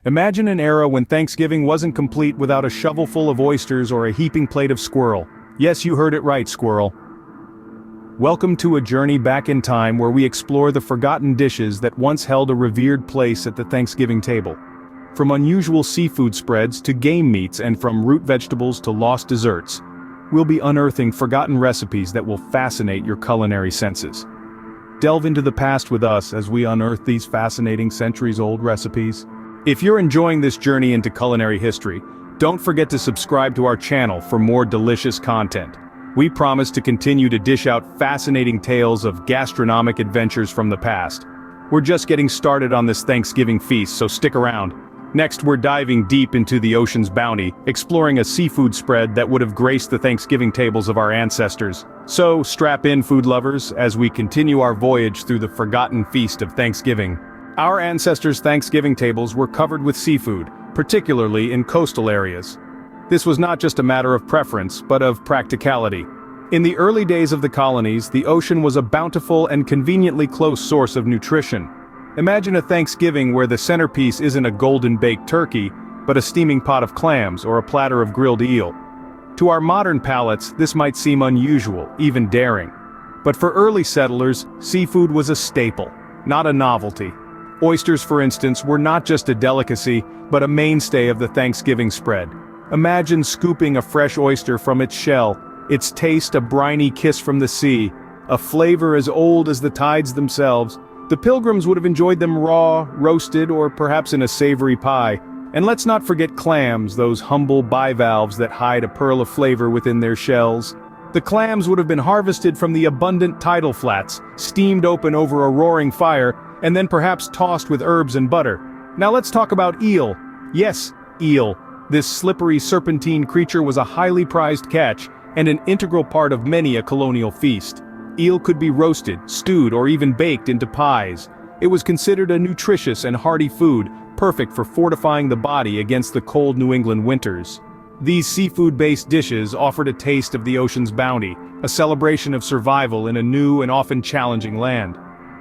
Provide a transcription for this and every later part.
Imagine an era when Thanksgiving wasn't complete without a shovelful of oysters or a heaping plate of squirrel. Yes, you heard it right, squirrel. Welcome to a journey back in time where we explore the forgotten dishes that once held a revered place at the Thanksgiving table. From unusual seafood spreads to game meats and from root vegetables to lost desserts, we'll be unearthing forgotten recipes that will fascinate your culinary senses. Delve into the past with us as we unearth these fascinating centuries-old recipes. If you're enjoying this journey into culinary history, don't forget to subscribe to our channel for more delicious content. We promise to continue to dish out fascinating tales of gastronomic adventures from the past. We're just getting started on this Thanksgiving feast, so stick around. Next, we're diving deep into the ocean's bounty, exploring a seafood spread that would have graced the Thanksgiving tables of our ancestors. So, strap in, food lovers, as we continue our voyage through the forgotten feast of Thanksgiving. Our ancestors' Thanksgiving tables were covered with seafood, particularly in coastal areas. This was not just a matter of preference, but of practicality. In the early days of the colonies, the ocean was a bountiful and conveniently close source of nutrition. Imagine a Thanksgiving where the centerpiece isn't a golden-baked turkey, but a steaming pot of clams or a platter of grilled eel. To our modern palates, this might seem unusual, even daring. But for early settlers, seafood was a staple, not a novelty. Oysters, for instance, were not just a delicacy, but a mainstay of the Thanksgiving spread. Imagine scooping a fresh oyster from its shell, its taste a briny kiss from the sea, a flavor as old as the tides themselves. The pilgrims would have enjoyed them raw, roasted, or perhaps in a savory pie. And let's not forget clams, those humble bivalves that hide a pearl of flavor within their shells. The clams would have been harvested from the abundant tidal flats, steamed open over a roaring fire, and then perhaps tossed with herbs and butter. Now let's talk about eel. Yes, eel. This slippery serpentine creature was a highly prized catch, and an integral part of many a colonial feast. Eel could be roasted, stewed, or even baked into pies. It was considered a nutritious and hearty food, perfect for fortifying the body against the cold New England winters. These seafood-based dishes offered a taste of the ocean's bounty, a celebration of survival in a new and often challenging land.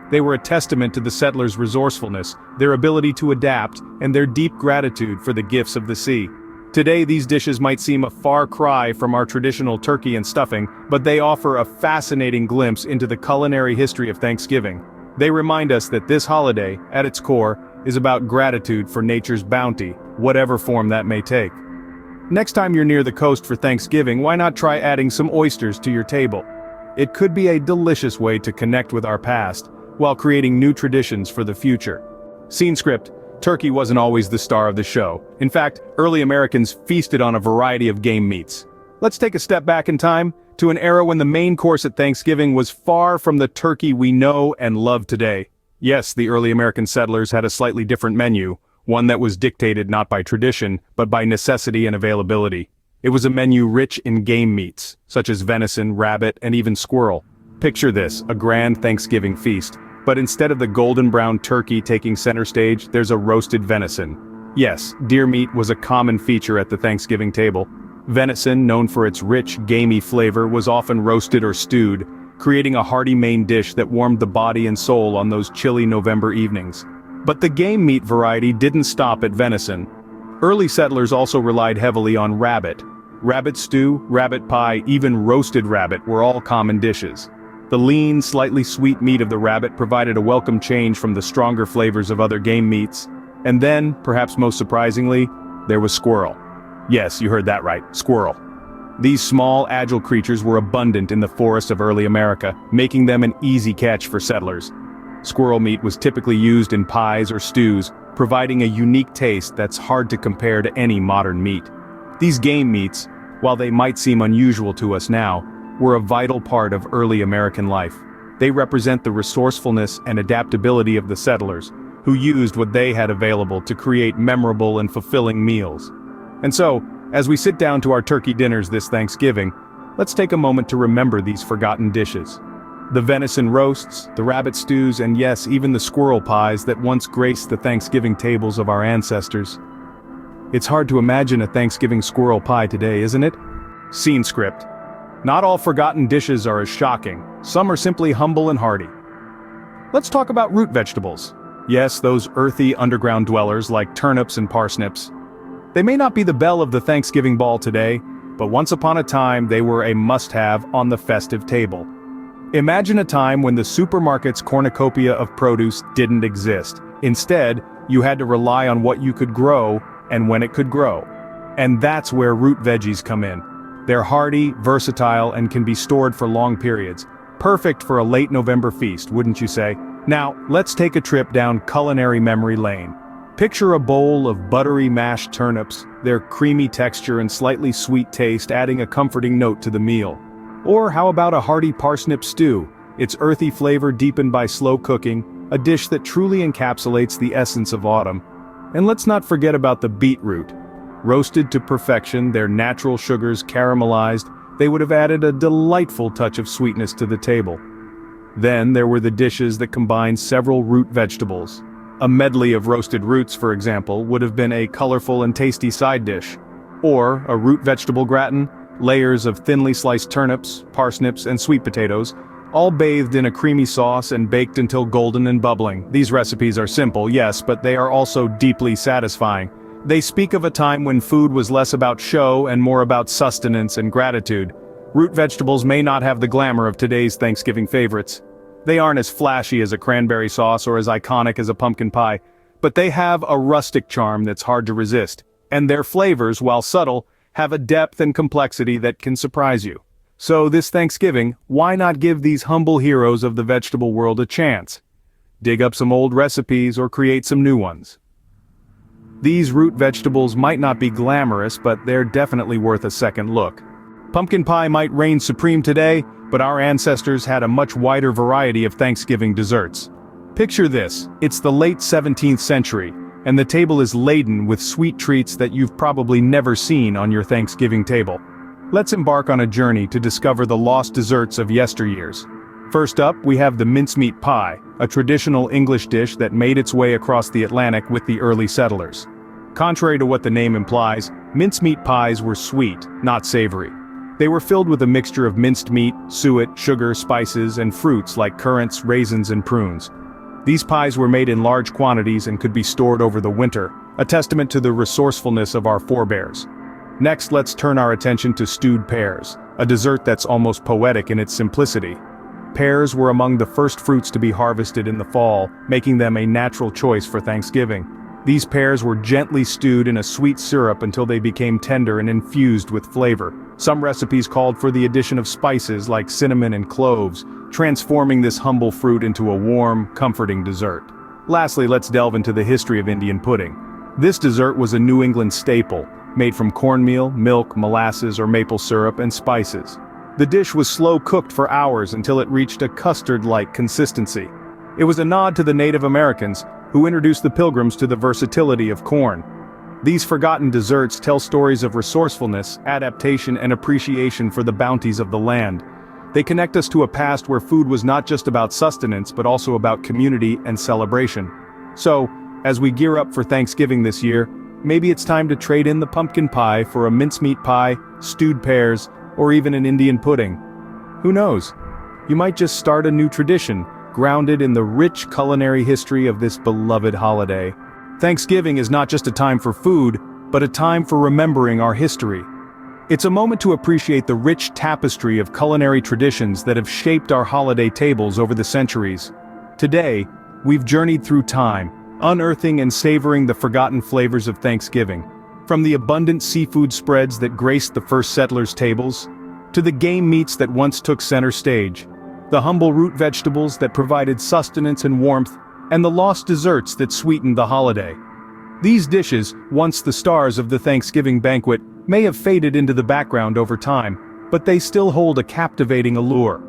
They were a testament to the settlers' resourcefulness, their ability to adapt, and their deep gratitude for the gifts of the sea. Today, these dishes might seem a far cry from our traditional turkey and stuffing, but they offer a fascinating glimpse into the culinary history of Thanksgiving. They remind us that this holiday, at its core, is about gratitude for nature's bounty, whatever form that may take. Next time you're near the coast for Thanksgiving, why not try adding some oysters to your table? It could be a delicious way to connect with our past, while creating new traditions for the future. Scene script: turkey wasn't always the star of the show. In fact, early Americans feasted on a variety of game meats. Let's take a step back in time, to an era when the main course at Thanksgiving was far from the turkey we know and love today. Yes, the early American settlers had a slightly different menu, one that was dictated not by tradition, but by necessity and availability. It was a menu rich in game meats, such as venison, rabbit, and even squirrel. Picture this, a grand Thanksgiving feast. But instead of the golden brown turkey taking center stage, there's a roasted venison. Yes, deer meat was a common feature at the Thanksgiving table. Venison, known for its rich, gamey flavor, was often roasted or stewed, creating a hearty main dish that warmed the body and soul on those chilly November evenings. But the game meat variety didn't stop at venison. Early settlers also relied heavily on rabbit. Rabbit stew, rabbit pie, even roasted rabbit were all common dishes. The lean, slightly sweet meat of the rabbit provided a welcome change from the stronger flavors of other game meats. And then, perhaps most surprisingly, there was squirrel. Yes, you heard that right, squirrel. These small, agile creatures were abundant in the forests of early America, making them an easy catch for settlers. Squirrel meat was typically used in pies or stews, providing a unique taste that's hard to compare to any modern meat. These game meats, while they might seem unusual to us now, were a vital part of early American life. They represent the resourcefulness and adaptability of the settlers, who used what they had available to create memorable and fulfilling meals. And so, as we sit down to our turkey dinners this Thanksgiving, let's take a moment to remember these forgotten dishes. The venison roasts, the rabbit stews, and yes, even the squirrel pies that once graced the Thanksgiving tables of our ancestors. It's hard to imagine a Thanksgiving squirrel pie today, isn't it? Scene script. Not all forgotten dishes are as shocking. Some are simply humble and hearty. Let's talk about root vegetables. Yes, those earthy underground dwellers like turnips and parsnips. They may not be the belle of the Thanksgiving ball today, but once upon a time they were a must-have on the festive table. Imagine a time when the supermarket's cornucopia of produce didn't exist. Instead, you had to rely on what you could grow and when it could grow. And that's where root veggies come in. They're hardy, versatile, and can be stored for long periods. Perfect for a late November feast, wouldn't you say? Now, let's take a trip down culinary memory lane. Picture a bowl of buttery mashed turnips, their creamy texture and slightly sweet taste adding a comforting note to the meal. Or how about a hearty parsnip stew, its earthy flavor deepened by slow cooking, a dish that truly encapsulates the essence of autumn. And let's not forget about the beetroot. Roasted to perfection, their natural sugars caramelized, they would have added a delightful touch of sweetness to the table. Then there were the dishes that combined several root vegetables. A medley of roasted roots, for example, would have been a colorful and tasty side dish. Or a root vegetable gratin, layers of thinly sliced turnips, parsnips, and sweet potatoes, all bathed in a creamy sauce and baked until golden and bubbling. These recipes are simple, yes, but they are also deeply satisfying. They speak of a time when food was less about show and more about sustenance and gratitude. Root vegetables may not have the glamour of today's Thanksgiving favorites. They aren't as flashy as a cranberry sauce or as iconic as a pumpkin pie, but they have a rustic charm that's hard to resist. And their flavors, while subtle, have a depth and complexity that can surprise you. So this Thanksgiving, why not give these humble heroes of the vegetable world a chance? Dig up some old recipes or create some new ones. These root vegetables might not be glamorous, but they're definitely worth a second look. Pumpkin pie might reign supreme today, but our ancestors had a much wider variety of Thanksgiving desserts. Picture this, it's the late 17th century, and the table is laden with sweet treats that you've probably never seen on your Thanksgiving table. Let's embark on a journey to discover the lost desserts of yesteryears. First up, we have the mincemeat pie, a traditional English dish that made its way across the Atlantic with the early settlers. Contrary to what the name implies, mincemeat pies were sweet, not savory. They were filled with a mixture of minced meat, suet, sugar, spices, and fruits like currants, raisins, and prunes. These pies were made in large quantities and could be stored over the winter, a testament to the resourcefulness of our forebears. Next, let's turn our attention to stewed pears, a dessert that's almost poetic in its simplicity. Pears were among the first fruits to be harvested in the fall, making them a natural choice for Thanksgiving. These pears were gently stewed in a sweet syrup until they became tender and infused with flavor. Some recipes called for the addition of spices like cinnamon and cloves, transforming this humble fruit into a warm, comforting dessert. Lastly, let's delve into the history of Indian pudding. This dessert was a New England staple, made from cornmeal, milk, molasses, or maple syrup, and spices. The dish was slow cooked for hours until it reached a custard-like consistency. It was a nod to the Native Americans, who introduced the Pilgrims to the versatility of corn. These forgotten desserts tell stories of resourcefulness, adaptation, and appreciation for the bounties of the land. They connect us to a past where food was not just about sustenance but also about community and celebration. So, as we gear up for Thanksgiving this year, maybe it's time to trade in the pumpkin pie for a mincemeat pie, stewed pears, or even an Indian pudding. Who knows? You might just start a new tradition, grounded in the rich culinary history of this beloved holiday. Thanksgiving is not just a time for food, but a time for remembering our history. It's a moment to appreciate the rich tapestry of culinary traditions that have shaped our holiday tables over the centuries. Today, we've journeyed through time, unearthing and savoring the forgotten flavors of Thanksgiving. From the abundant seafood spreads that graced the first settlers' tables, to the game meats that once took center stage, the humble root vegetables that provided sustenance and warmth, and the lost desserts that sweetened the holiday. These dishes, once the stars of the Thanksgiving banquet, may have faded into the background over time, but they still hold a captivating allure.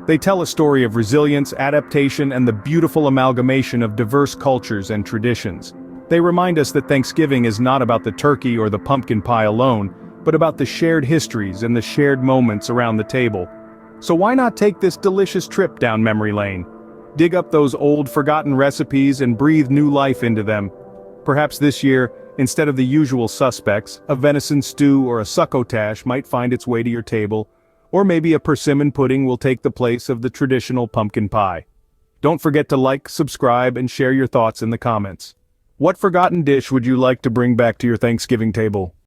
They tell a story of resilience, adaptation, and the beautiful amalgamation of diverse cultures and traditions. They remind us that Thanksgiving is not about the turkey or the pumpkin pie alone, but about the shared histories and the shared moments around the table. So why not take this delicious trip down memory lane? Dig up those old forgotten recipes and breathe new life into them. Perhaps this year, instead of the usual suspects, a venison stew or a succotash might find its way to your table, or maybe a persimmon pudding will take the place of the traditional pumpkin pie. Don't forget to like, subscribe, and share your thoughts in the comments. What forgotten dish would you like to bring back to your Thanksgiving table?